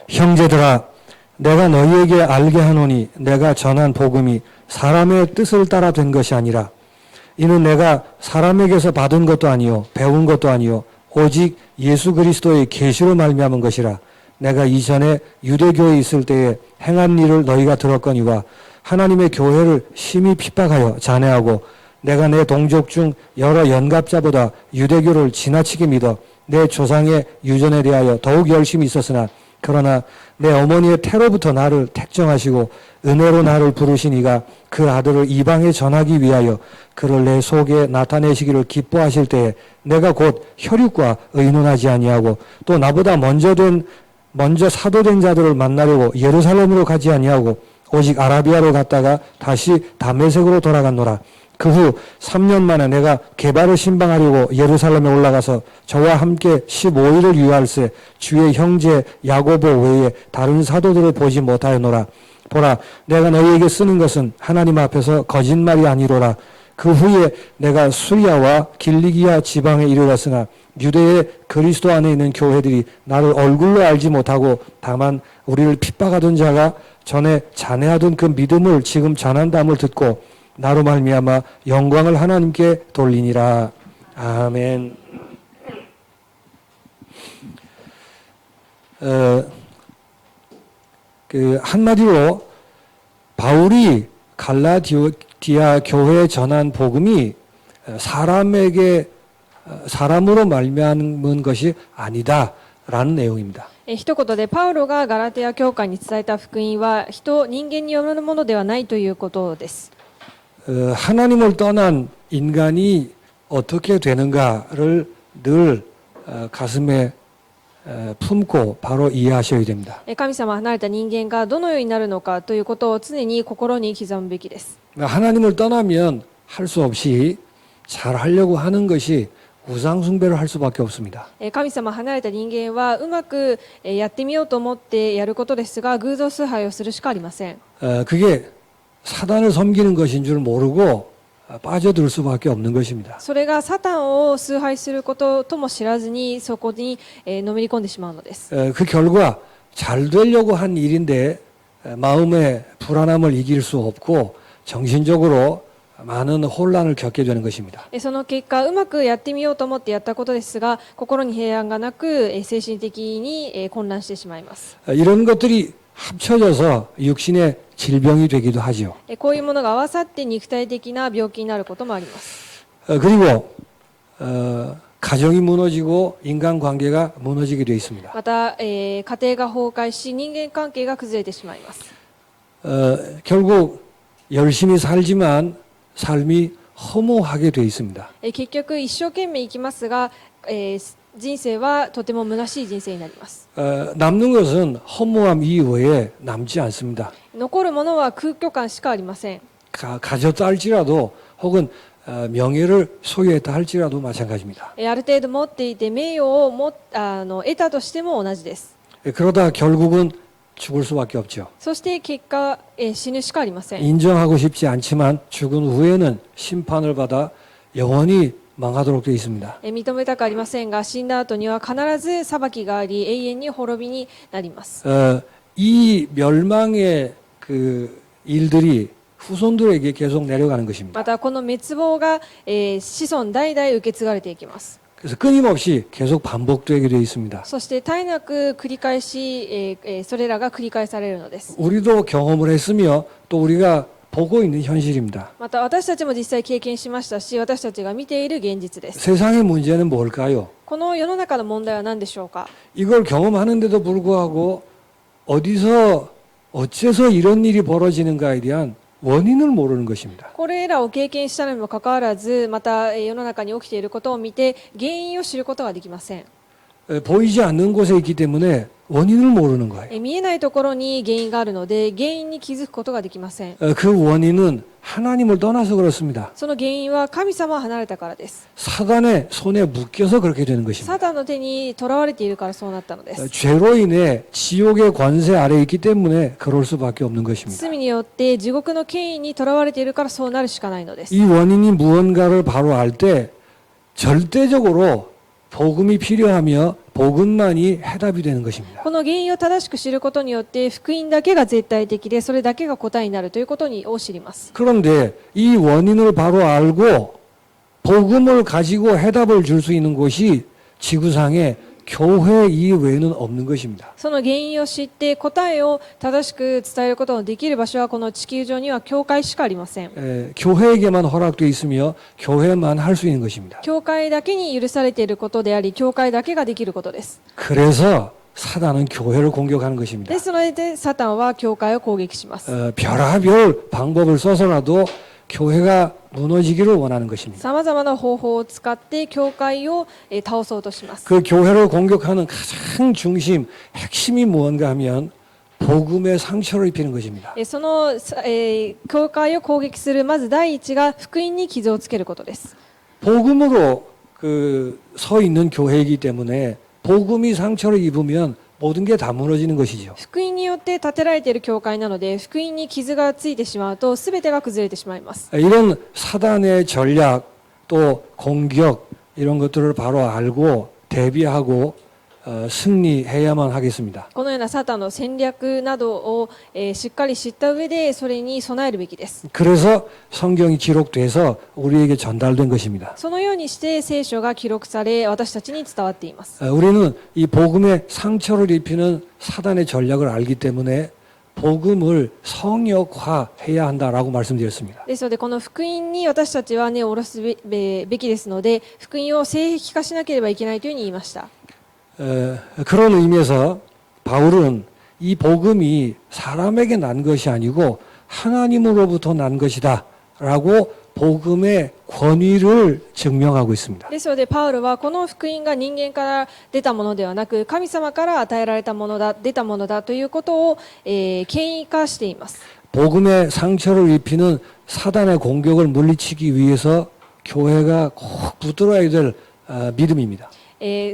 형제들아, 내가 너희에게 알게 하노니 내가 전한 복음이 사람의 뜻을 따라 된 것이 아니라 이는 내가 사람에게서 받은 것도 아니요 배운 것도 아니요 오직 예수 그리스도의 계시로 말미암은 것이라. 내가 이전에 유대교에 있을 때에 행한 일을 너희가 들었거니와 하나님의 교회를 심히 핍박하여 잔해하고 내가 내 동족 중 여러 연갑자보다 유대교를 지나치게 믿어 내 조상의 유전에 대하여 더욱 열심히 있었으나 그러나 내 어머니의 태로부터 나를 택정하시고 은혜로 나를 부르신 이가 그 아들을 이방에 전하기 위하여 그를 내 속에 나타내시기를 기뻐하실 때에 내가 곧 혈육과 의논하지 아니하고 또 나보다 먼저 사도된 자들을 만나려고 예루살렘으로 가지 아니하고 오직 아라비아로 갔다가 다시 다메섹으로 돌아갔노라. 그 후 3년 만에 내가 게바를 신방하려고 예루살렘에 올라가서 저와 함께 15일을 유할세 주의 형제 야고보 외에 다른 사도들을 보지 못하였노라. 보라, 내가 너희에게 쓰는 것은 하나님 앞에서 거짓말이 아니로라. 그 후에 내가 수리아와 길리기아 지방에 이르렀으나 유대의 그리스도 안에 있는 교회들이 나를 얼굴로 알지 못하고 다만 우리를 핍박하던 자가 전에 잔해하던 그 믿음을 지금 전한다함을 듣고 나로 말미암아 영광을 하나님께 돌리니라. 아멘. 한마디로 바울이 갈라디아 교회에 전한 복음이 사람으로 말미암은 것이 아니다라는 내용입니다. 一言でパウロがガラテア教会に伝えた福音は人間によるものではないということです。 하나님을 떠난 인간이 어떻게 되는가를 늘 가슴에 품고 바로 이해하셔야 됩니다. 神様を離れた人間がどのようになるのかということを常に心に刻むべきです。 하나님을 떠나면 할 수 없이 잘 하려고 하는 것이 우상 숭배를 할 수밖에 없습니다. 神様を離れた人間はうまくやってみようと思ってやることですが偶像崇拝をするしかありません。 그게 사단을 섬기는 것인 줄 모르고 빠져들 수밖에 없는 것입니다. それがサタンを崇拝することとも知らずにそこにのめり込んでしまうのです。 그 결과 잘 되려고 한 일인데 마음의 불안함을 이길 수 없고 정신적으로 많은 혼란을 겪게 되는 것입니다. その結果うまくやってみようと思ってやったことですが心に平安がなく精神的に混乱してしまいます。 이런 것들이 합쳐져서 육신의 질병이 되기도 하죠. こういうものが合わさって肉体的な病気になることもあります。 그리고 가정이 무너지고 인간관계가 무너지게 되어 있습니다. また、家庭が崩壊し人間関係が崩れてしまいます。 결국 열심히 살지만 삶이 허무하게 되어 있습니다. 結局一生懸命生きますが、人生はとても虚しい人生になります。 남는 것은 허무함 이외에 남지 않습니다. 残るものは空虚感しかありません。 가졌다 할지라도 혹은 명예를 소유했다 할지라도 마찬가지입니다. ある程度持っていて名誉を得たとしても同じです。 그러다 결국은 죽을 수밖에 없죠. そして結果、死ぬしかありません。 인정하고 싶지 않지만 죽은 후에는 심판을 받아 영원히 망하도록 되어 있습니다. 認めたくありませんが死んだ後には必ず裁きがあり永遠に滅びになります。 이 멸망의 그 일들이 후손들에게 계속 내려가는 것입니다. またこの滅亡が、子孫代々受け継がれていきます。 그래서 끊임없이 계속 반복되게 되어 있습니다. そして絶えなく繰り返し、それらが繰り返されるのです。 우리도 경험을 했으며 또 우리가 보고 있는 현실입니다. また私たちも実際経験しましたし私たちが見ている現実です。 세상의 문제는 뭘까요? この世の中の問題は何でしょうか。 이걸 경험하는데도 불구하고 어째서 이런 일이 벌어지는가에 대한 원인을 모르는 것입니다. これらを経験したにもかかわらずまた世の中に起きていることを見て原因を知ることができません。 보이지 않는 곳에 있기 때문에 원인을 모르는 거예요. 見えないところに原因があるので原因に気づくことができません。 그 원인은 하나님을 떠나서 그렇습니다. その原因は神様を離れたからです。 사단의 손에 묶여서 그렇게 되는 것입니다. サタンの手にとらわれているからそうなったのです。 죄로 인해 지옥의 관세 아래에 있기 때문에 그럴 수밖에 없는 것입니다. 罪によって地獄の権威にとらわれているからそうなるしかないのです。 이 원인이 무언가를 바로 알 때 절대적으로 복음이 필요하며 복음만이 해답이 되는 것입니다. この原因を正しく知ることによって福音だけが絶対的でそれだけが答えになるということを知ります。 그런데 이 원인을 바로 알고 복음을 가지고 해답을 줄 수 있는 곳이 지구상에 교회 이외에는 없는 것입니다. その原因を知って答えを正しく伝えることのできる場所はこの地球上には教会しかありません。 교회에게만 허락되어 있으며 교회만 할 수 있는 것입니다. 教会だけに許されていることであり教会だけができることです。 그래서 사단은 교회를 공격하는 것입니다. ですのでサタンは教会を攻撃します。 별하별 방법을 써서라도 교회가 무너지기를 원하는 것입니다. さまざまな方法を使って教会を倒そうとします。 그 교회를 공격하는 가장 중심, 핵심이 무언가 하면 복음의 상처를 입히는 것입니다. その教会を攻撃するまず第一が福音に傷をつけることです。 복음으로 서 있는 교회이기 때문에 복음이 상처를 입으면 모든 게 다 무너지는 것이죠. 福音によって建てられている教会なので福音に傷がついてしまうと全てが崩れてしまいます。 이런 사단의 전략 또 공격 이런 것들을 바로 알고 대비하고 승리해야만 하겠습니다. このようなサタンの戦略などをしっかり知った上でそれに備えるべきです。 그래서 성경이 기록돼서 우리에게 전달된 것입니다. そのようにして聖書が記録され私たちに伝わっています。 우리는 이 복음에 상처를 입히는 사단의 전략을 알기 때문에 복음을 성역화해야 한다라고 말씀드렸습니다. ですのでこの福音に私たちは根を下ろすべきですので福音を聖域化しなければいけないというふうに言いました。 그런 의미에서 바울은 이 복음이 사람에게 난 것이 아니고 하나님으로부터 난 것이다 라고 복음의 권위를 증명하고 있습니다. ですのでパウロはこの福音が人間から出たものではなく神様から与えられたものだ出たものだということを、権威化しています。 복음의 상처를 입히는 사단의 공격을 물리치기 위해서 교회가 꼭 붙들어야 될 믿음입니다.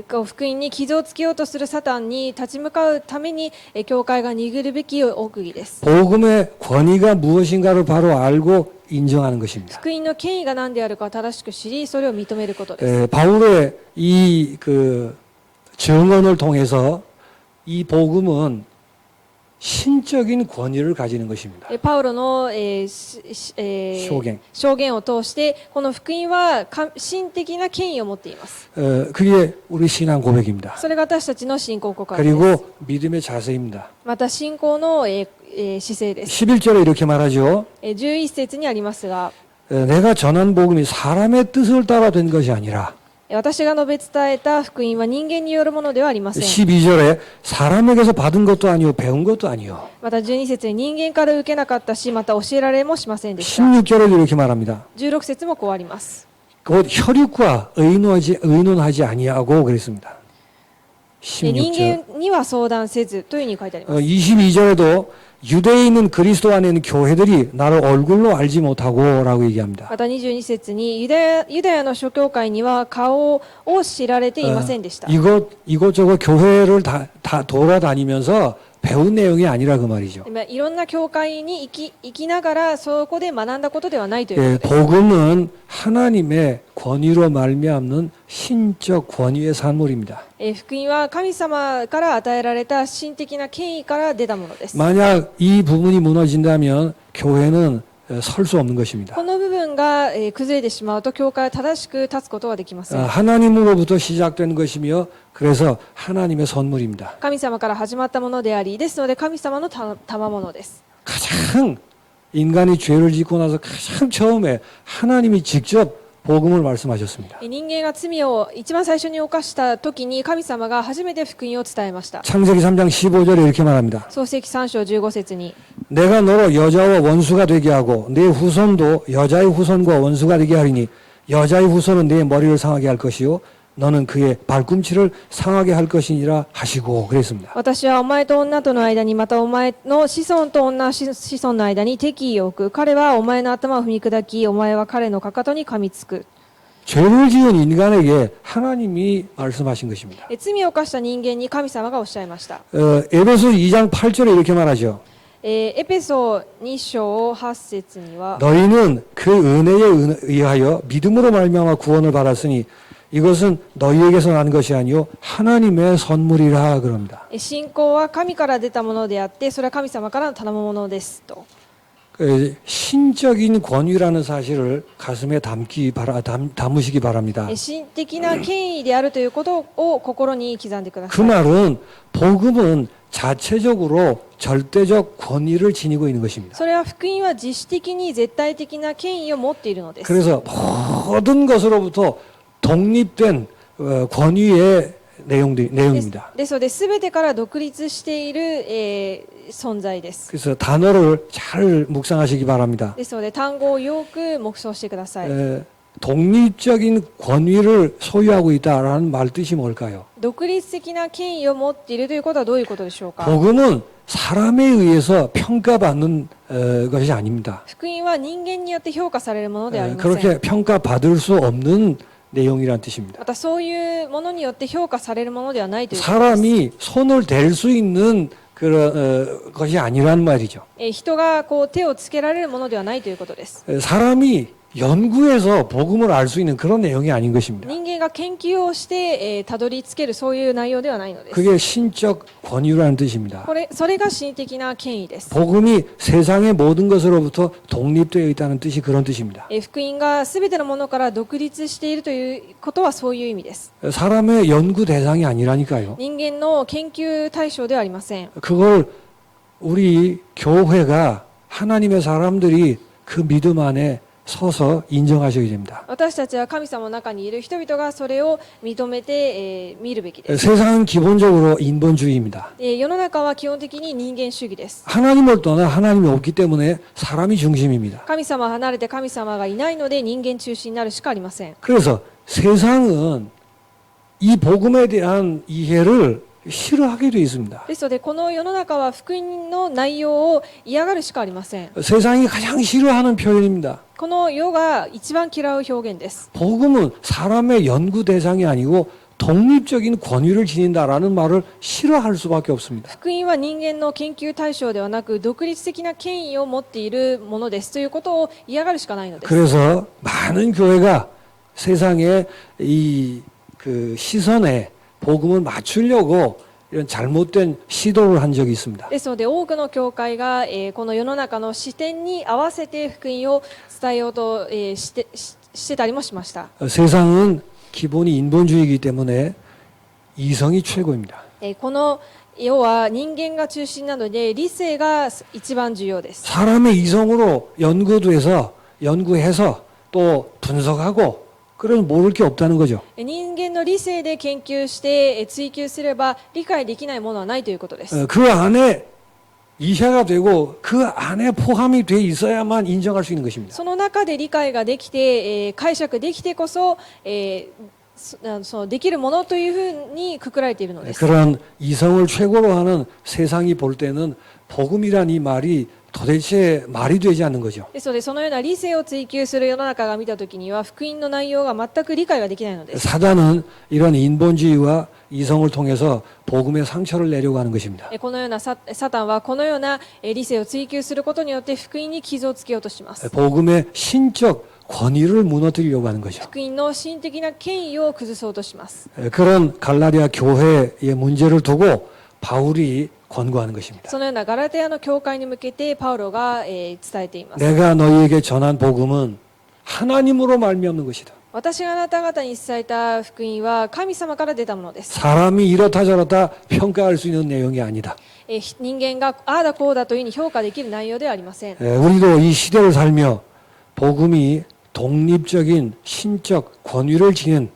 福音に傷をつけようとするサタンに立ち向かうために教会が握るべき奥義です。 복음의 권위가 무엇인가를 바로 알고 인정하는 것입니다. 福音の権威が何であるか正しく知りそれを認めることです。 바울의 이 증언을 통해서 이 복음은 신적인 권위를 가지는 것입니다. パウロの、証言を通してこの福音は神的な権威を持っています。 그게 우리 신앙 고백입니다. それが私たちの信仰告白です。 그리고 믿음의 자세입니다. また信仰の、姿勢です。 11절에 이렇게 말하죠. 11節にありますが 내가 전한 복음이 사람의 뜻을 따라 된 것이 아니라 私が述べ伝えた福音は人間によるものではありません。 12절에 사람에게서 받은 것도 아니요 배운 것도 아니요. また12節に人間から受けなかったしまた教えられもしませんでした。 16절에 이렇게 말합니다. 16節もこうあります。 곧 혈육과 의논하지 아니하고 그랬습니다. 人 16절. 間には相談せずというふうに書いてあります。 22절에도 유대에 있는 그리스도 안에 있는 교회들이 나를 얼굴로 알지 못하고 라고 얘기합니다. また22節にユダヤの諸教会には顔を知られていませんでした。 이것저것 교회를 다 돌아다니면서 배운 내용이 아니라 그 말이죠. いろんな教会に行きながらそこで学んだことではないということです。 복음은 하나님의 권위로 말미암는 신적 권위의 산물입니다. 福音は神様から与えられた神的な権威から出たものです。 만약 이 부분이 무너진다면 교회는 설 수 없는 것입니다. この部分が崩れてしまうと教会は正しく立つことはできません。 하나님으로부터 시작된 것이며 그래서 하나님의 선물입니다. 神様から始まったものでありですので神様の賜物です。 가장 인간이 죄를 짓고 나서 가장 처음에 하나님이 직접 복음을 말씀하셨습니다. 人間が罪を一番最初に犯した時に神様が初めて福音を伝えました。 창세기 3장 15절에 이렇게 말합니다. 創世記3章15節に 내가 너로 여자와 원수가 되게 하고 내 후손도 여자의 후손과 원수가 되게 하리니 여자의 후손은 내 머리를 상하게 할 것이요 너는 그의 발꿈치를 상하게 할 것이니라 하시고 그랬습니다. 私はお前と女との間にまたお前の子孫と女子孫の間に敵意を置く。彼はお前の頭を踏み砕きお前は彼のかかとに噛みつく。 죄를 지은 인간에게 하나님이 말씀하신 것입니다. 罪を犯した人間に神様がおっしゃいました。 에베소 2장 8절에 이렇게 말하죠. エペソ2章8節には 너희는 그 은혜에 의하여 믿음으로 말미암아 구원을 받았으니 이것은 너희에게서 난 것이 아니요 하나님의 선물이라 그럽니다. 信仰は神から出たものであって、それは神様からの頼むものですと。 신적인 권위라는 사실을 가슴에 담으시기 바랍니다. 神的な権威であるということを心に刻んでくだ 그 さい。 말은 복음은 자체적으로 절대적 권위를 지니고 있는 것입니다. それは福音は自主的に絶対的な権威を持っているのです。 그래서 모든 것으로부터 독립된 권위의 내용입니다. ですので、すべてから独立している、存在です。 그래서 단어를 잘 묵상하시기 바랍니다. ですので、単語をよく黙想してください。 독립적인 권위를 소유하고 있다라는 말 뜻이 뭘까요? 独立的な権威を持っているということはどういうことでしょうか。 복음은 사람에 의해서 평가받는 것이 아닙니다. 福音は人間によって評価されるものではありません。 그렇게 평가받을 수 없는 내용이란 뜻입니다. またそういうものによって評価されるものではないということです。 사람이 손을 댈 수 있는 그런 것이 아니란 말이죠. 人がこう手をつけられるものではないということです。 사람이 연구해서 복음을 알 수 있는 그런 내용이 아닌 것입니다. 人間が研究をして、たどり着けるそういう内容ではないのです。 그게 신적 권위라는 뜻입니다. それが神的な権威です。 복음이 세상의 모든 것으로부터 독립되어 있다는 뜻이 그런 뜻입니다. 福音がすべてのものから独立しているということはそういう意味です。 사람의 연구 대상이 아니라니까요. 人間の研究対象ではありません。 그걸 우리 교회가 하나님의 사람들이 그 믿음 안에 서서 인정하셔야 됩니다. 私たちは神様の中にいる人々がそれを認めて、見るべきです。 세상은 기본적으로 인본주의입니다. 世の中は基本的に人間主義です。 하나님을 떠나 하나님이 없기 때문에 사람이 중심입니다. 神様を離れて神様がいないので人間中心になるしかありません。 그래서 세상은 이 복음에 대한 이해를 싫어하게 되어 있습니다. ですのでこの世の中は福音の内容を嫌がるしかありません。 세상이 가장 싫어하는 표현입니다. この世が一番嫌う表現です。 복음은 사람의 연구 대상이 아니고 독립적인 권위를 지닌다라는 말을 싫어할 수밖에 없습니다. 福音は人間の研究対象ではなく独立的な権威を持っているものですということを嫌がるしかないのです。 그래서 많은 교회가 세상의 이 그 시선에 복음을 맞추려고 이런 잘못된 시도를 한 적이 있습니다. ですので多くの教会が、この世の中の視点に合わせて福音を伝えようと、してたりもしました。 세상은 기본이 인본주의이기 때문에 이성이 최고입니다. この世は人間が中心なので理性が一番重要です。 사람의 이성으로 연구해서 또 분석하고 그런 모를 게 없다는 거죠. 人間の理性で研究して追求すれば理解できないものはないということです。 그 안에 이해가 되고 그 안에 포함이 돼 있어야만 인정할 수 있는 것입니다. その中で理解ができて、解釈できてこそ、そのできるものというふうにくくられているのです。 그런 이성을 최고로 하는 세상이 볼 때는 복음이란 이 말이 도대체 말이 되지 않는 거죠. ですのでそのような理性を追求する世の中が見たときには福音の内容が全く理解ができないのです。 사단은 이런 인본주의와 이성을 통해서 복음에 상처를 내려고 하는 것입니다. このようなサタンはこのような理性を追求することによって福音に傷をつけようとします。 복음의 신적 권위를 무너뜨리려고 하는 거죠. 福音の心的な権威を崩そうとします。 그런 갈라디아 교회의 문제를 두고 바울이 권고하는 것입니다. そのようなガラテヤの教会に向けてパウロが、伝えています。 내가 너희에게 전한 복음은 하나님으로 말미암는 것이다. 私があなた方に伝えた福音は神様から出たものです。 사람이 이렇다 저렇다 평가할 수 있는 내용이 아니다. 人間がああだこうだというふうに評価できる内容ではありません。 우리도 이 시대를 살며 복음이 독립적인 신적 권위를 지닌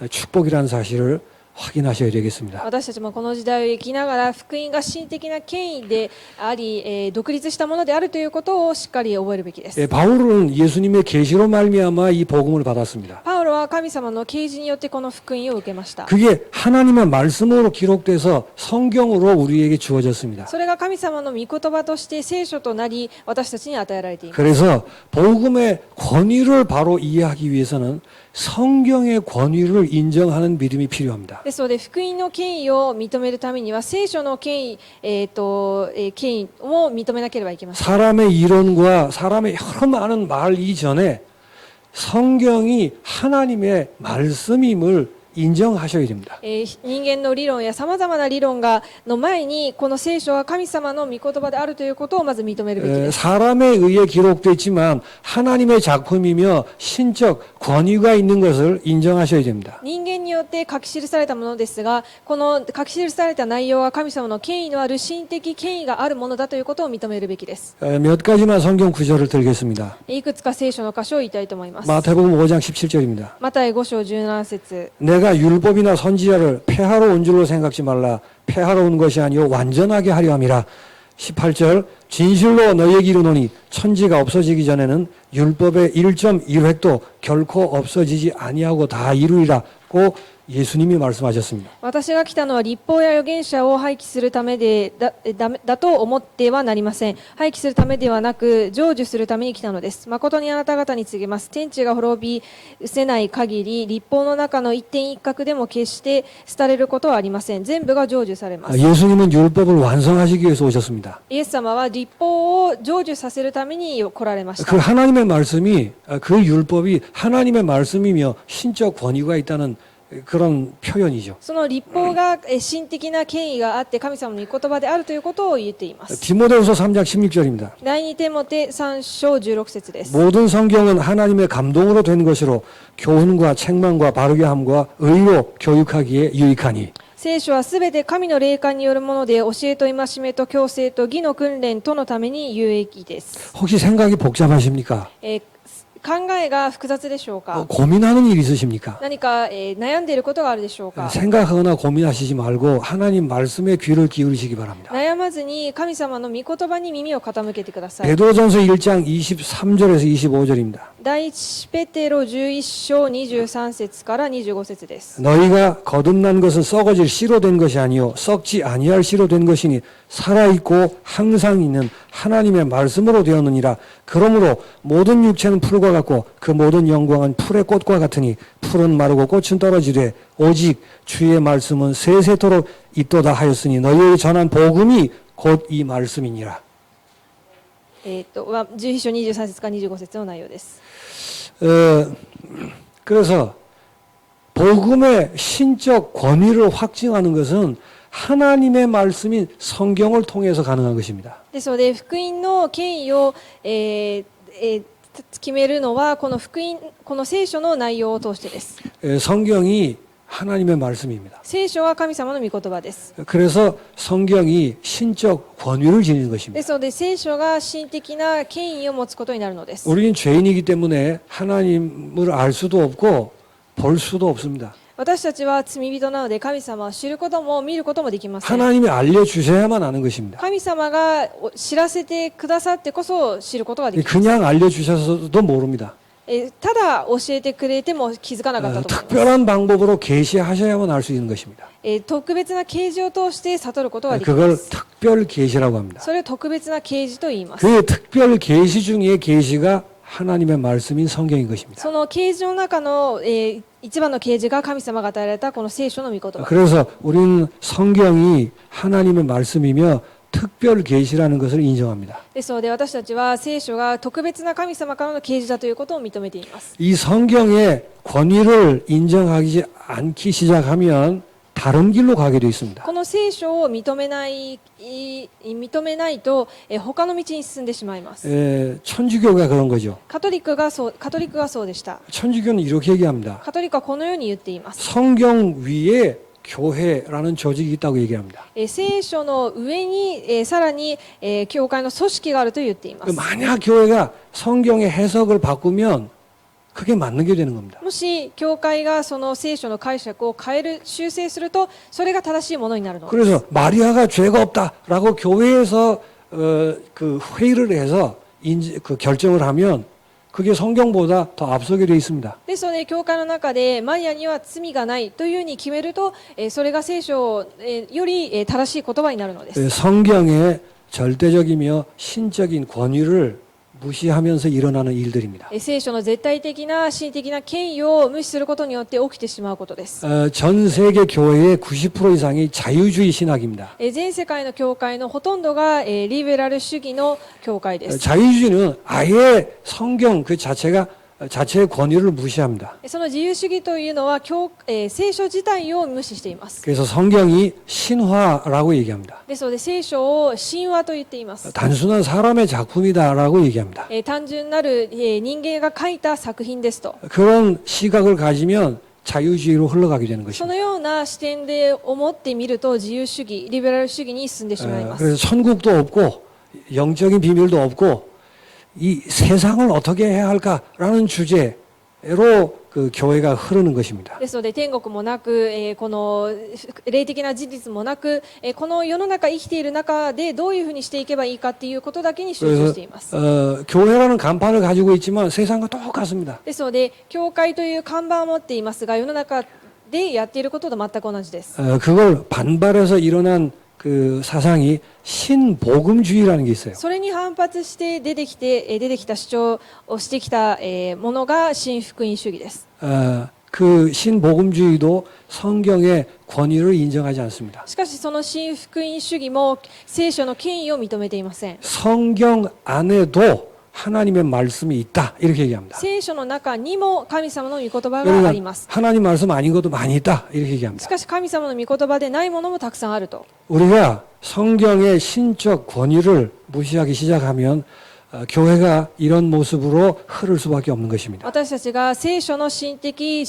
축복이라는 사실을 확인하셔야 되겠습니다. 私たちもこの時代を生きながら福音が神的な権威であり、独立したものであるということをしっかり覚えるべきです。 바울은 예수님의 계시로 말미암아 이 복음을 받았습니다. パウロは神様の啓示によってこの福音を受けました。 그게 하나님의 말씀으로 기록돼서 성경으로 우리에게 주어졌습니다. それが神様の御言葉として聖書となり私たちに与えられています。 그래서 복음의 권위를 바로 이해하기 위해서는 성경의 권위를 인정하는 믿음이 필요합니다. ですので福音の権威を認めるためには聖書の権威、権威を認めなければいけません。 사람의 이론과 사람의 여러 많은 말 이전에 성경이 하나님의 말씀임을 인정하셔야 됩니다. 人間の理論やさまざまな理論がの前にこの聖書は神様の御言葉であるということをまず認めるべきです。 사람에 의해 기록됐지만 하나님의 작품이며 신적 권위가 있는 것을 인정하셔야 됩니다. 人間によって書き記されたものですが、この書き記された内容は神様の権威のある神的権威があるものだということを認めるべきです。 몇 가지만 성경 구절을 들겠습니다. いくつか聖書の箇所を言いたいと思います。 마태복음 5장 17절입니다. マタイ5章17節 내가 율법이나 선지자를 폐하러 온 줄로 생각지 말라. 폐하러 온 것이 아니요 완전하게 하려 함이라. 18절 진실로 너희에게 이르노니 천지가 없어지기 전에는 율법의 1.1획도 결코 없어지지 아니하고 다 이루리라고 예수님이 말씀하셨습니다. 私が来たのは立法や預言者を廃棄するためでだと思ってはなりません。廃棄するためではなく成就するために来たのです。誠にあなた方に告げます。天地が滅び失せない限り立法の中の一点一角でも決して廃れることはありません。全部が成就されます。 예수님은 율법을 완성하시기 위해서 오셨습니다. イエス様は立法を成就させるために来られまし 그 た。 하나님의 말씀이 그 율법이 하나님의 말씀이며 신적 권위가 있다는 그런 표현이죠. その立法が神的な権威があって神様の御言葉であるということを言っています。 디모데후서 3장 16절입니다. 第2テモテ3章16節です。 모든 성경은 하나님의 감동으로 된 것으로 교훈과 책망과 바르게 함과 의로 교육하기에 유익하니. 聖書はすべて神の霊感によるもので教えと戒めと矯正と義の訓練とのために有益です。 혹시 생각이 복잡하십니까? 考えが複雑でしょうか。 고민하는 일 있으십니까? 何か、悩んでいることがあるでしょうか。 생각하거나 고민하시지 말고 하나님 말씀에 귀를 기울이시기 바랍니다. 悩まずに神様の御言葉に耳を傾けてください。 베드로전서 1장 23절에서 25절입니다. 第一ペテロ11章23節から25節です。 너희가 거듭난 것은 썩어질 씨로 된 것이 아니요 썩지 아니할 씨로 된 것이니 살아있고 항상 있는 하나님의 말씀으로 되었느니라. 그러므로 모든 육체는 풀과 같고 그 모든 영광은 풀의 꽃과 같으니 풀은 마르고 꽃은 떨어지되 오직 주의 말씀은 세세토록 있도다 하였으니 너희에게 전한 복음이 곧 이 말씀이니라. 11章23節から25節の内容です。 그래서 복음의 신적 권위를 확증하는 것은 하나님의 말씀인 성경을 통해서 가능한 것입니다. ですので福音の権威を、決めるのはこの福音この聖書の内容を通してです。 성경이 하나님의 말씀입니다. 聖書は神様の御言葉です。 그래서 성경이 신적 권위를 지니는 で 것입니다. すので聖書が神的な権威を持つことになるのです。 우리는 죄인이기 때문에 하나님을 알 수도 없고 볼 수도 없습니다. 私たちは罪人なので神様を知ることも見ることもできません。 하나님이 알려주셔야만 아는 것입니다. 神様が知らせてくださってこそ知ることができます。 그냥 알려주셔서도 모릅니다. ただ教えてくれても気づかなかったと思います。 특별한 방법으로 계시하셔야만 알 수 있는 것입니다. 特別な啓示を通して悟ることができま 그걸 す。 특별 계시라고 합니다. それを特別な啓示と言います。 그 특별 계시 중에 계시가 하나님의 말씀인 성경인 것입니다. その啓示の中の、一番の啓示が神様が与えられたこの聖書の御言葉。 그래서 우리는 성경이 하나님의 말씀이며 특별 계시라는 것을 인정합니다. ですので私たちは聖書が特別な神様からの啓示だということを認めています。 이 성경의 권위를 인정하지 않기 시작하면 다른 길로 가게 되어 있습니다. この聖書を認めないと、他の道に進んでしまいます。 천주교가 그런 거죠. カトリックがそうでした。 천주교는 이렇게 얘기합니다. カトリックはこのように言っています。 성경 위에 교회라는 조직이 있다고 얘기합니다. 聖書の上に、さらに、教会の組織があると言っています。 만약 교회가 성경의 해석을 바꾸면 그게 맞는 게 되는 겁니다. もし教会がその聖書の解釈を変える修正するとそれが正しいものになるのです。 그래서 마리아가 죄가 없다라고 교회에서 그 회의를 해서 그 결정을 하면 그게 성경보다 더 앞서게 되어 있습니다. ですので教会の中でマリアには罪がないというふうに決めると、それが聖書より正しい言葉になるのです。 성경의 절대적이며 신적인 권위를 무시하면서 일어나는 일들입니다. 聖書の絶対的な神的な権威を無視することによって起きてしまうことです。 전 세계 교회의 90% 이상이 자유주의 신학입니다. 全世界の教会のほとんどがリベラル主義の教会です。 자유주의는 아예 성경 그 자체가 자체의 권위를 무시합니다. その自由主義というのは聖書自体を無視しています。 그래서 성경이 신화라고 얘기합니다. ですので聖書を神話と言っています。 단순한 사람의 작품이다라고 얘기합니다. 単純なる人間が書いた作品ですと。 그런 시각을 가지면 자유주의로 흘러가게 되는 そ 것입니다. のような視点で思ってみると自由主義、リベラル主義に進んでしまいます。 그래서 천국도 없고 영적인 비밀도 없고 이 세상을 어떻게 해야 할까라는 주제로 그 교회가 흐르는 것입니다. ですので天国もなく、この霊的な事実もなく、この世の中生きている中でどういうふうにしていけばいいかっていうことだけに集中しています。 교회라는 간판을 가지고 있지만 세상과 똑같습니다. ですので教会という看板を持っていますが世の中でやっていることと全く同じです。 그걸 반발해서 일어난 그 사상이 신복음주의라는 게 있어요. それに反発して出てきた主張をしてきたものが新福音主義です。 그 신복음주의도 성경의 권위를 인정하지 않습니다. しかしその新福音主義も聖書の権威を認めていません。 성경 안에도 하나님의 말씀이 있다 이렇게 얘기합니다. 聖書の中にも神様の御言葉があ 그러니까 ります。 하나님 말씀 아닌 것도 많이 있다 이렇게 し 얘기합니다. かし神様の御言葉でないものもたくさんあると。 우리가 성경의 신적 권위를 무시하기 시작하면 교회가 이런 모습으로 흐를 수밖에 없는 것입니다. 私たちが聖書の神的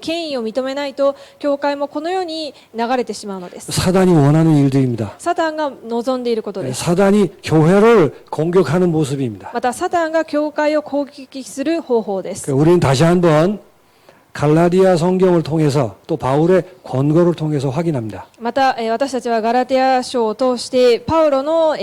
権威を認めないと教会もこのように流れてしまうのです。 사단이 원하는 일들입니다. サタンが望んでいることです。 사단이 교회를 공격하는 모습입니다. またサタンが教会を攻撃する方法です。 우리는 다시 한번 갈라디아 성경을 통해서 또 바울의 권고를 통해서 확인합니다. また私たちはガラテヤ書を通してパウロの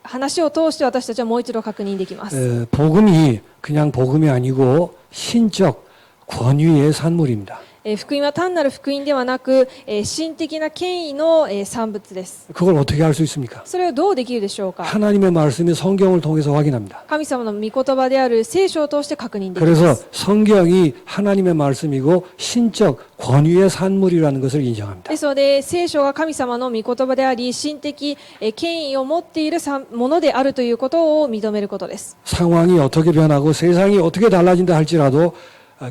話を通して私たちはもう一度確認できます。 복음이 그냥 복음이 아니고 신적 권위의 산물입니다. 福音は単なる福音ではなく神的な権威の産物です。 그걸 어떻게 할 수 있습니까? それをどうできるでしょうか。 하나님의 말씀이 성경을 통해서 확인합니다. 神様の御言葉である聖書を通して確認できま 그래서 す。 성경이 하나님의 말씀이고 신적 권위의 산물이라는 것을 인정합니다. ですので聖書が神様の御言葉であり神的権威を持っているものであるということを認めることです。 상황이 어떻게 변하고 세상이 어떻게 달라진다 할지라도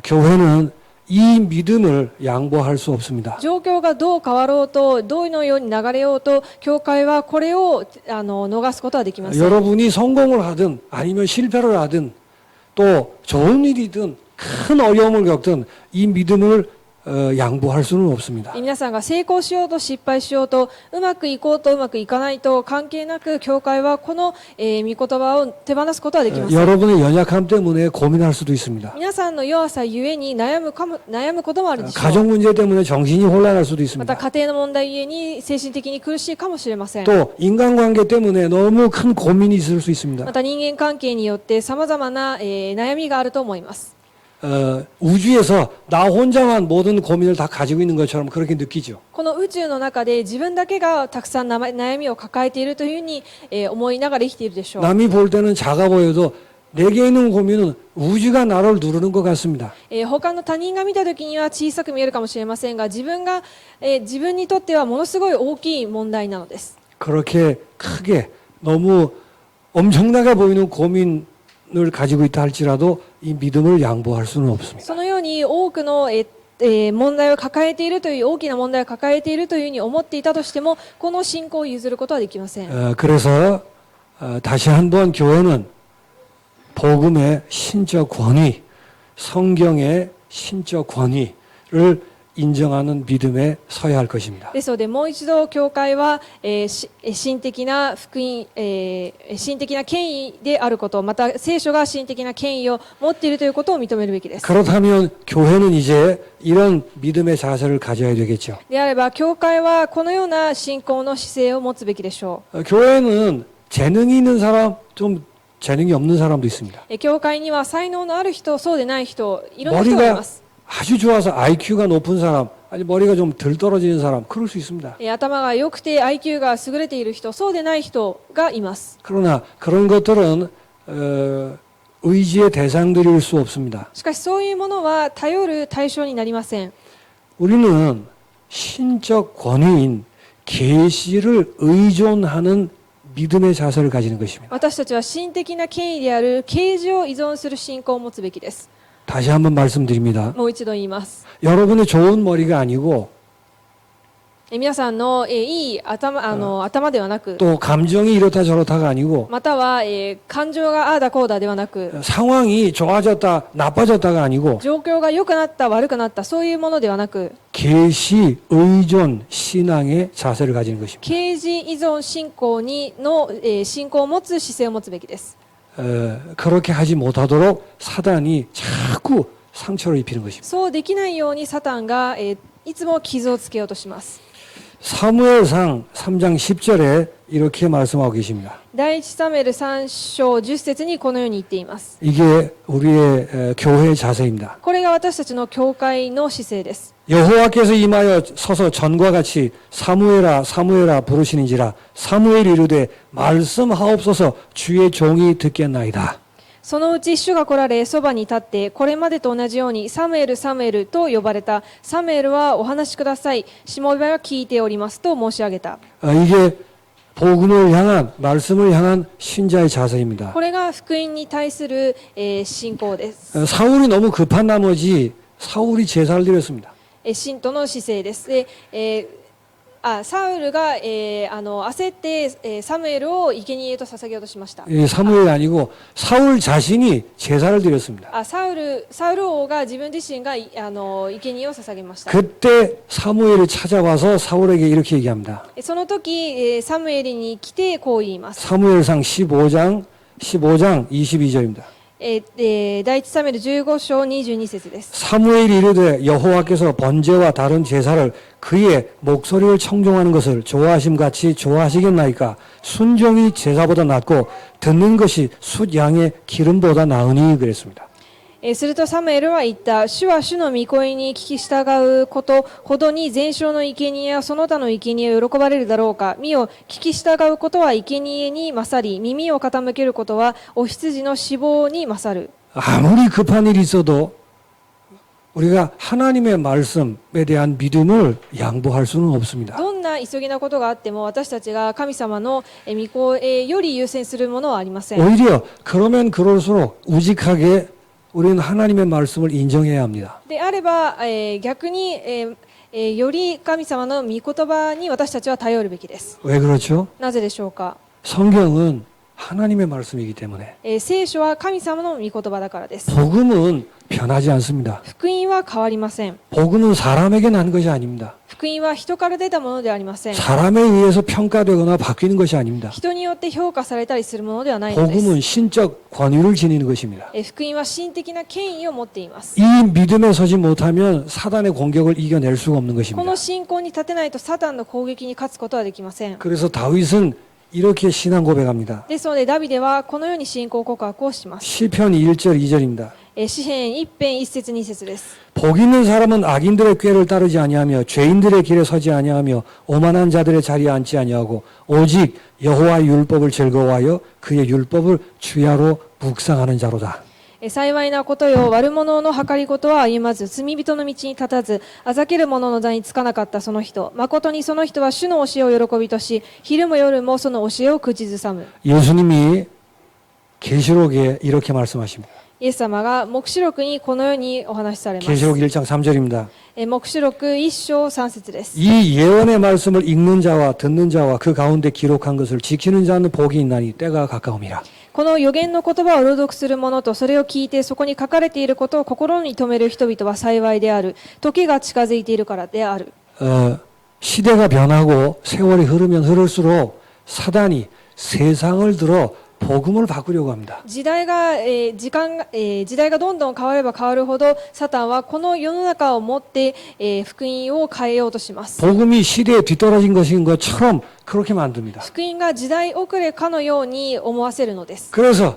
교회는 이 믿음을 양보할 수 없습니다. 状況がどう変わろうとどのように流れようと教会はこれを逃すことはできません。 여러분이 성공을 하든 아니면 실패를 하든 또 좋은 일이든 큰 어려움을 겪든 이 믿음을 양보할 수는 없습니다. 皆さんが成功しようと失敗しようとうまくいこうとうまくいかないと関係なく教会はこの御言葉を手放すことはできません。 여러분의 연약함 때문에 고민할 수도 있습니다. 皆さんの弱さゆえに悩むこともあるでしょう。 가정 문제 때문에 정신이 혼란할 수도 また 있습니다. 家庭の問題ゆえに精神的に苦しいかもしれません。 또 인간관계 때문에 너무 큰 고민이 있을 수 있습니다. また人間関係によって様々な悩みがあると思います。 우주에서 나 혼자만 모든 고민을 다 가지고 있는 것처럼 그렇게 느끼죠. この宇宙の中で自分だけがたくさん悩みを抱えているというふうに思いながら生きているでしょう。 남이 볼 때는 작아 보여도 내게 있는 고민은 우주가 나를 누르는 것 같습니다. 他の他人が見た時には小さく見えるかもしれませんが自分にとってはものすごい大きい問題なのです。 그렇게 크게 너무 엄청나게 보이는 고민을 가지고 있다 할지라도 이 믿음을 양보할 수는 없습니다. そのように多くの問題を抱えているという大きな問題を抱えているというふうに思っていたとしてもこの信仰を譲ることはできません。 그래서 다시 한번 교회는 복음의 신적 권위, 성경의 신적 권위를 인정하는 믿음에 서야 할 것입니다. ですのでもう一度教会は神的な福音神的な権威であることまた聖書が神的な権威を持っているということを認めるべきです。 그렇다면 교회는 이제 이런 믿음의 자세를 가져야 되겠죠. であれば教会はこのような信仰の姿勢を持つべきでしょ 교회는 재능이 있는 사람, 좀 재능이 없는 사람도 있습니다. う。教会には才能のある人そうでない人いろんな人がいま 머리가 す。 아주 좋아서 IQ가 높은 사람, 아니 머리가 좀 덜 떨어지는 사람, 그럴 수 있습니다. 頭が良くて IQ が優れている人そうでない人がいます。 그러나 그런 것들은 의지의 대상들일 수 없습니다. しかしそういうものは頼る対象になりません。 우리는 신적 권위인 계시를 의존하는 믿음의 자세를 가지는 것입니다. 私たちは神的な権威である啓示を依存する信仰を持つべきです。 다시 한번 말씀드립니다. もう一度言います。 여러분의 좋은 머리가 아니고 皆さんのいい頭ではなく、 또 감정이 이렇다 저렇다가 아니고 または感情がああだこうだではなく、 상황이 좋아졌다 나빠졌다가 아니고 状況が良くなった悪くなったそういうものではなく、 계시 의존 신앙의 자세를 가지는 것입니다. 啓示依存信仰の信仰を持つ姿勢を持つべきです。 그렇게 하지 못하도록 사단이 자꾸 상처를 입히는 것입니다. そうできないようにサタンがいつも傷をつけようとします。 사무엘상 3장 10절에 이렇게 말씀하고 계십니다. 第一サムエル3章10節にこのように言っています。 이게 우리의 교회의 자세입니다. これが私たちの教会の姿勢です。 여호와께서 임하여 서서 전과 같이 사무엘아 사무엘아 부르시는지라 사무엘이 이르되 말씀하옵소서 주의 종이 듣겠나이다. そのうち主が来られそばに立ってこれまでと同じようにサムエルサムエルと呼ばれた。サムエルはお話しください、しもべは聞いておりますと申し上げた。 이게 복음을 향한 말씀을 향한 신자의 자세입니다. これが福音に対する信仰です。 사울이 너무 급한 나머지 사울이 제사를 드렸습니다. 信徒の姿勢です。でサウルが焦ってサムエルを生贄と捧げようとしました。 사무엘이 아니고 사울 자신이 제사를 드렸습니다. サウル王が自分自身が生贄を捧げました。 그때 사무엘이 찾아와서 사울에게 이렇게 얘기합니다. その時サムエルに来てこう言います。 사무엘상 15장 22절입니다. 第一サムエル15章22節です。 사무엘이 이르되 여호와께서 번제와 다른 제사를 그의 목소리를 청종하는 것을 좋아하심 같이 좋아하시겠나이까? 순종이 제사보다 낫고 듣는 것이 숫 양의 기름보다 나으니 그랬습니다. するとサムエルは言った。主は主の御声に聞き従うことほどに全焼の生贄やその他の生贄を喜ばれるだろうか。見よ、聞き従うことは生贄に勝り、耳を傾けることはお羊の脂肪に勝る。 아무리 급한 일이 있어도 우리가 하나님의 말씀에 대한 믿음을 양보할 수는 없습니다. どんな急ぎなことがあっても私たちが神様の御声より優先するものはありません。 오히려 그러면 그럴수록 우직하게 우리는 하나님의 말씀을 인정해야 합니다. であれば、逆に、より神様の御言葉に私たちは頼るべきです。 왜 그렇죠? なぜでしょうか。 성경은 하나님의 말씀이기 때문에 聖書は神様の御言葉だからです。 복음은 변하지 않습니다. 福音は変わりません。 복음은 사람에게 난 것이 아닙니다. 福音は人から出たものではありません。 사람에 의해서 평가되거나 바뀌는 것이 아닙니다. 人によって評価されたりするものではないのです。 복음은 신적 권위를 지니는 것입니다. 福音は神的な権威を持っています。 이 믿음에 서지 못하면 사단의 공격을 이겨낼 수가 없는 こ 것입니다. の信仰に立てないとサタンの攻撃に勝つことはできません。 그래서 다윗은 이렇게 신앙 고백합니다. ですのでダビデはこのように信仰告白をします。 시편 1절 2절입니다. 詩編1編1節2節です。 복 있는 사람은 악인들의 꾀를 따르지 아니하며 죄인들의 길에 서지 아니하며 오만한 자들의 자리에 앉지 아니하고 오직 여호와의 율법을 즐거워하여 그의 율법을 주야로 묵상하는 자로다. 幸いなことよ、悪者の計りごとは歩まず、罪人の道に立たず、あざける者の座につかなかったその人。誠にその人は主の教えを喜びとし、昼も夜もその教えを口ずさむ。 예수님이 계시록에 이렇게 말씀하십니다. イエス様が黙示録にこのようにお話しされます。 계시록 1장 3절입니다. 黙示録1章3節です。 이 예언의 말씀을 읽는 자와 듣는 자와 그 가운데 기록한 것을 지키는 자는 복이 있나니 때가 가까움이라. この預言の言葉を朗読する者とそれを聞いてそこに書かれていることを心に留める人々は幸いである。時が近づいているからである。 시대가 변하고 세월이 흐르면 흐를수록 사단이 세상을 들어 복음을 바꾸려고 합니다. 時代がどんどん変われば変わるほどサタンはこの世の中をもって、福音を変えようとします。 복음이 시대에 뒤떨어진 것인 것처럼 그렇게 만듭니다. 福音が時代遅れかのように思わせるのです。 그래서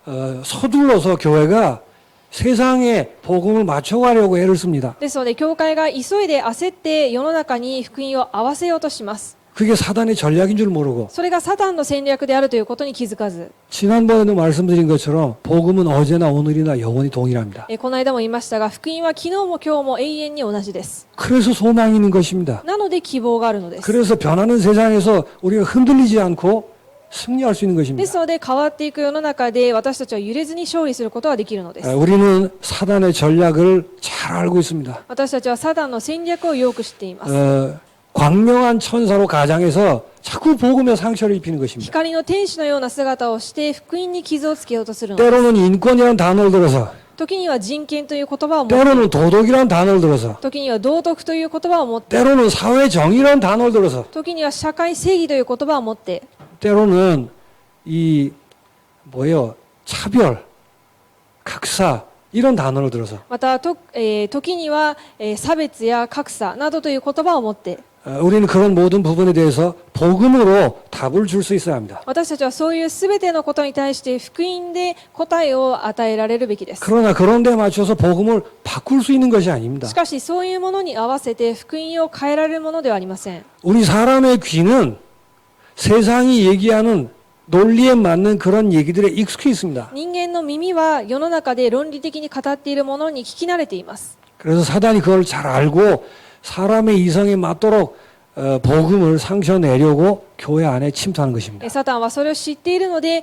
서둘러서 교회가 세상에 복음을 맞춰가려고 애를 씁니다. ですので教会が急いで焦って世の中に福音を合わせようとします。 그게 사단의 전략인 줄 모르고 それがサタンの戦略であるということに気づかず、 지난번에도 말씀드린 것처럼 복음은 어제나 오늘이나 영원히 동일합니다. この間も言いましたが、福音は昨日も今日も永遠に同じです。 그래서 소망이 있는 것입니다. なので希望があるのです。 그래서 변하는 세상에서 우리가 흔들리지 않고 승리할 수 있는 で 것입니다. すので変わっていく世の中で私たちは揺れずに勝利することができるのです。 우리는 사단의 전략을 잘 알고 있습니다. 私たちはサタンの戦略をよく知っています。 광명한 천사로 가장해서 자꾸 복음에 상처를 입히는 것입니다. 光の天使のような姿をして福音に傷をつけようとするのです。 때로는 인권이라는 단어를 들어서 時には人権という言葉を持って、 때로는 도덕이라는 단어를 들어서 時には道徳という言葉を持って、 때로는 사회정의라는 단어를 들어서 時には社会正義という言葉を持って、 때로는 차별, 각사 이런 단어를 들어서 また時には、差別や格差などという言葉を持って、 우리는 그런 모든 부분에 대해서 복음으로 답을 줄 수 있어야 합니다. 私たちはそういうすべてのことに対して福音で答えを与えられるべきです。 그러나 그런 데 맞춰서 복음을 바꿀 수 있는 것이 아닙니다. しかしそういうものに合わせて福音を変えられるものではありません。 우리 사람의 귀는 세상이 얘기하는 논리에 맞는 그런 얘기들에 익숙해 있습니다. 人間の耳は世の中で論理的に語っているものに聞き慣れています。 그래서 사단이 그걸 잘 알고 사람의 이성에 맞도록 복음을 상처내려고 교회 안에 침투하는 것입니다. サタンはそれを知っているので、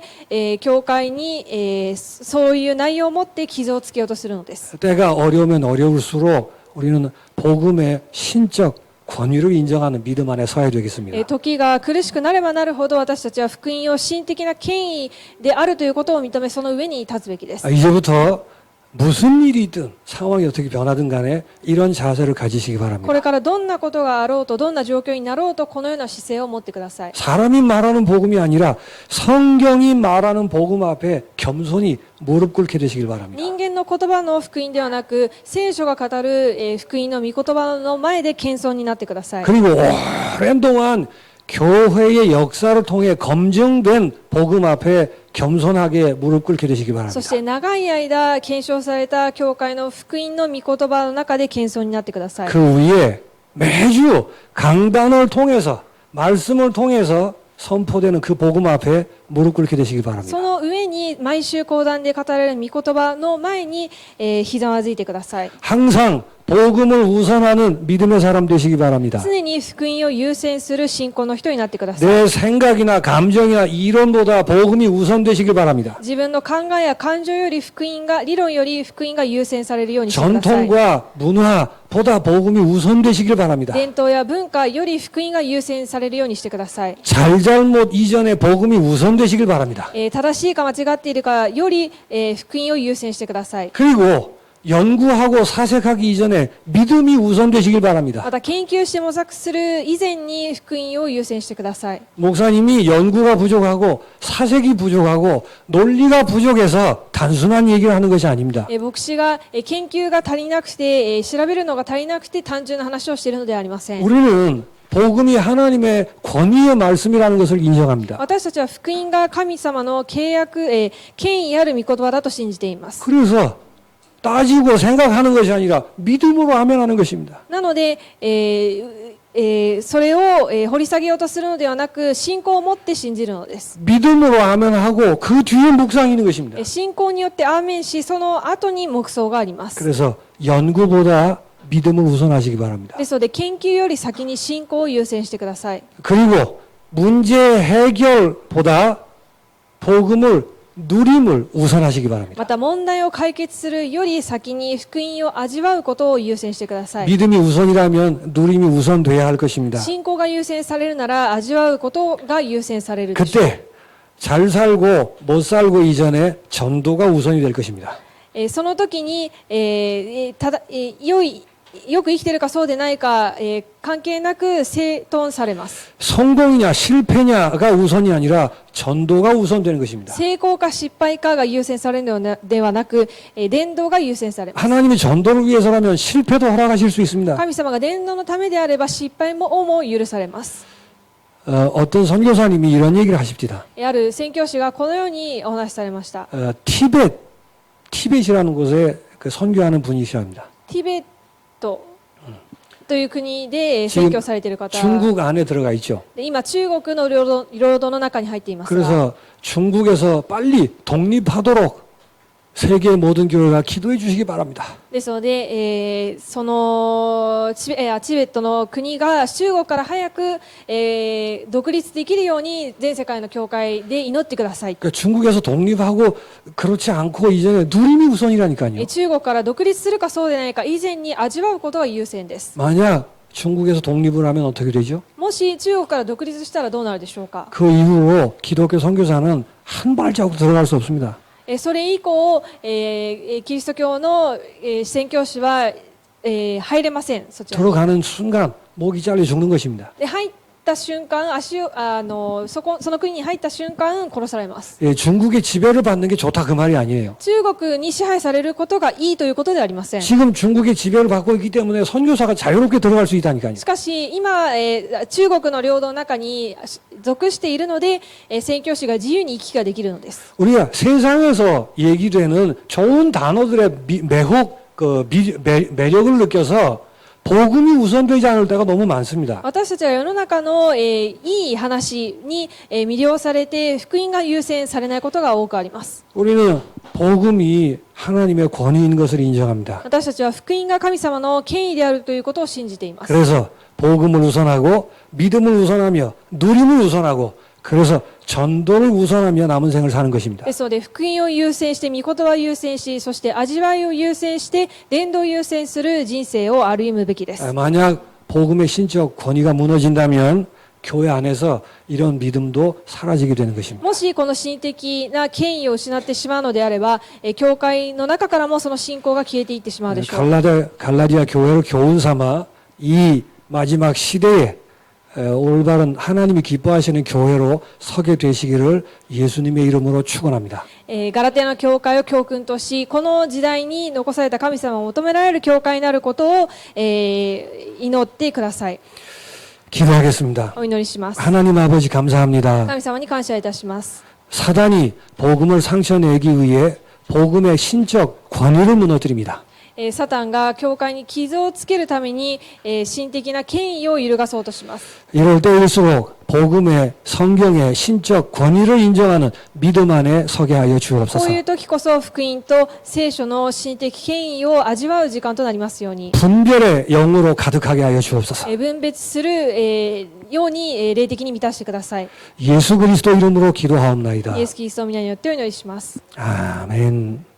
教会に、そういう内容を持って傷をつけようとするのです。 때가 어려우면 어려울수록 우리는 복음의 신적 권위를 인정하는 믿음 안에 서야 되겠습니다. 時が苦しくなればなるほど私たちは福音を神的な権威であるということを認めその上に立つべきです。 이제부터 무슨 일이든 상황이 어떻게 변하든 간에 이런 자세를 가지시기 こ 바랍니다. れからどんなことがあろうとどんな状況になろうとこのような姿勢を持ってください。 사람이 말하는 복음이 아니라 성경이 말하는 복음 앞에 겸손히 무릎 꿇게 되시길 바랍니다. 人間の言葉の福音ではなく聖書が語る、福音の御言葉の前で謙遜になってください。 그리고 오랜 동안 교회의 역사를 통해 검증된 복음 앞에 겸손하게 무릎 꿇게 되시기 そ 바랍니다. して長い間検証された教会の福音の御言葉の中で謙遜になってください。 그 위에 매주 강단을 통해서 말씀을 통해서 선포되는 그 복음 앞에 무릎 꿇게 되시기 そ 바랍니다. の上に毎週講談で語られる御言葉の前に、ひざまずいてください。 항상 복음을 우선하는 믿음의 사람 되시기 바랍니다. 常に福音を優先する信仰の人になってください。 내 생각이나 감정이나 이론보다 복음이 우선되시길 바랍니다. 自分の考えや感情より福音が理論より福音が優先されるようにしてください。 전통과 문화보다 복음이 우선되시길 바랍니다. 伝統や文化より福音が優先されるようにしてください。 잘잘못 이전에 복음이 우선되시길 바랍니다. 正しいか間違っているかより、福音を優先してください。 그리고 연구하고 사색하기 이전에 믿음이 우선되시길 바랍니다. また研究して模索する以前に福音を優先してください。 목사님이 연구가 부족하고 사색이 부족하고 논리가 부족해서 단순한 얘기를 하는 것이 아닙니다. 牧師が、研究が足りなくて、調べるのが足りなくて単純な話をしているのではありません。 우리는 복음이 하나님의 권위의 말씀이라는 것을 인정합니다. 私たちは福音が神様の契約、権威ある御言葉だと信じています。 그래서 따지고 생각하는 것이 아니라 믿음으로 아멘하는 것입니다. なので、それを、掘り下げようとするのではなく信仰を持って信じるのです。 믿음으로 아멘하고 그 뒤에 묵상이 있는 것입니다. 信仰によってアーメンしその後に黙想があります。 그래서 연구보다 믿음을 우선하시기 바랍니다. ですので研究より先に信仰を優先してください。 그리고 문제 해결보다 복음을 누림을 우선하시기 바랍니다. また問題を解決するより先に福音を味わうことを優先してください。 믿음이 우선이라면 누림이 우선돼야 할 것입니다. 信仰が優先されるなら味わうことが優先されるでしょう。 그때 잘 살고 못 살고 이전에 전도가 우선이 될 것입니다. その時に、よく生きているかそうでないか、関係なく整頓されます。 성공이냐 실패냐가 우선이 아니라 전도가 우선되는 것입니다. 成功か失敗かが優先されるのではなく、伝道が優先されます。 하나님이 전도를 위해서라면 실패도 허락하실 수 있습니다. 神様が伝道のためであれば失敗も許されます。 어떤 선교사님이 이런 얘기를 하십니다. ある宣教師がこのようにお話しされました。 티벳이라는 곳에 그 선교하는 분이십니다. ティベットという国で宣教されている方 중국 안에 들어가 있죠. で今中国の領土の中に入っていますが 그래서 중국에서 빨리 독립하도록 세계 모든 교회가 기도해 주시기 바랍니다. ですので、そのチベットの国が中国から早く、独立できるように全世界の教会で祈ってください。 그러니까 중국에서 독립하고 그렇지 않고 이전에 누림이 우선이라니까요. 中国から独立するかそうでないか以前に味わうことが優先です。 만약 중국에서 독립을 하면 어떻게 되죠? もし中国から独立したらどうなるでしょうか。 그 이후로 기독교 선교사는 한 발자국 들어갈 수 없습니다. それ以降、キリスト教の、宣教師は、入れません。そちらに 들어가는 순간 목이 잘려 죽는 것입니다. で入った瞬間その国に入った瞬間殺されます。 예, 중국의 지배를 받는 게 좋다 그 말이 아니에요. 中国に支配されることがいいということではありません。 지금 중국의 지배를 받고 있기 때문에 선교사가 자유롭게 들어갈 수 있다니까요. しかし今、中国の領土の中に属しているので、宣教師が自由に行き来ができるのです。 우리가 세상에서 얘기되는 좋은 단어들의 매력을 느껴서 복음이 우선되지 않을 때가 너무 많습니다. 私たちは世の中の、いい話に、魅了されて福音が優先されないことが多くあります。 우리는 복음이 하나님의 권위인 것을 인정합니다. 私たちは福音が神様の権威であるということを信じています。 그래서 복음을 우선하고 믿음을 우선하며 누림을 우선하고 그래서 전도를 우선하며 남은 생을 사는 것입니다. ですので福音を優先して御言葉を優先し、そして味わいを優先して伝道を優先する人生を歩むべきです。 만약 복음의 신적 권위가 무너진다면 교회 안에서 이런 믿음도 사라지게 되는 것입니다. もしこの心的な権威を失ってしまうのであれば、教会の中からもその信仰が消えていってしまうでしょう。 갈라디아 교회를 교훈 삼아 이 마지막 시대에 올바른 하나님이 기뻐하시는 교회로 서게 되시기를 예수님의 이름으로 축원합니다. ガラテヤの教会を教訓とし、この時代に残された神様を求められる教会になることを、祈ってください。 기도하겠습니다. お祈りします。 하나님 아버지 감사합니다. 神様に感謝いたします。 사단이 복음을 상처내기 위해 복음의 신적 권위를 무너뜨립니다. サタンが教会に傷をつけるために、心的な権威を揺るがそうとします。 이럴 때일수록 복음의 성경의 신적 권위를 인정하는 믿음 안에 서게 하여 こ 주옵소서. ういう時こそ福音と聖書の心的権威を味わう時間となりますように、 분별의 영으로 가득하게 하여 주옵소서. 分別する、ように、霊的に満たしてください。 예수 그리스도 이름으로 기도하옵나이다. イエス・キリストの皆によってお祈りします。 아멘.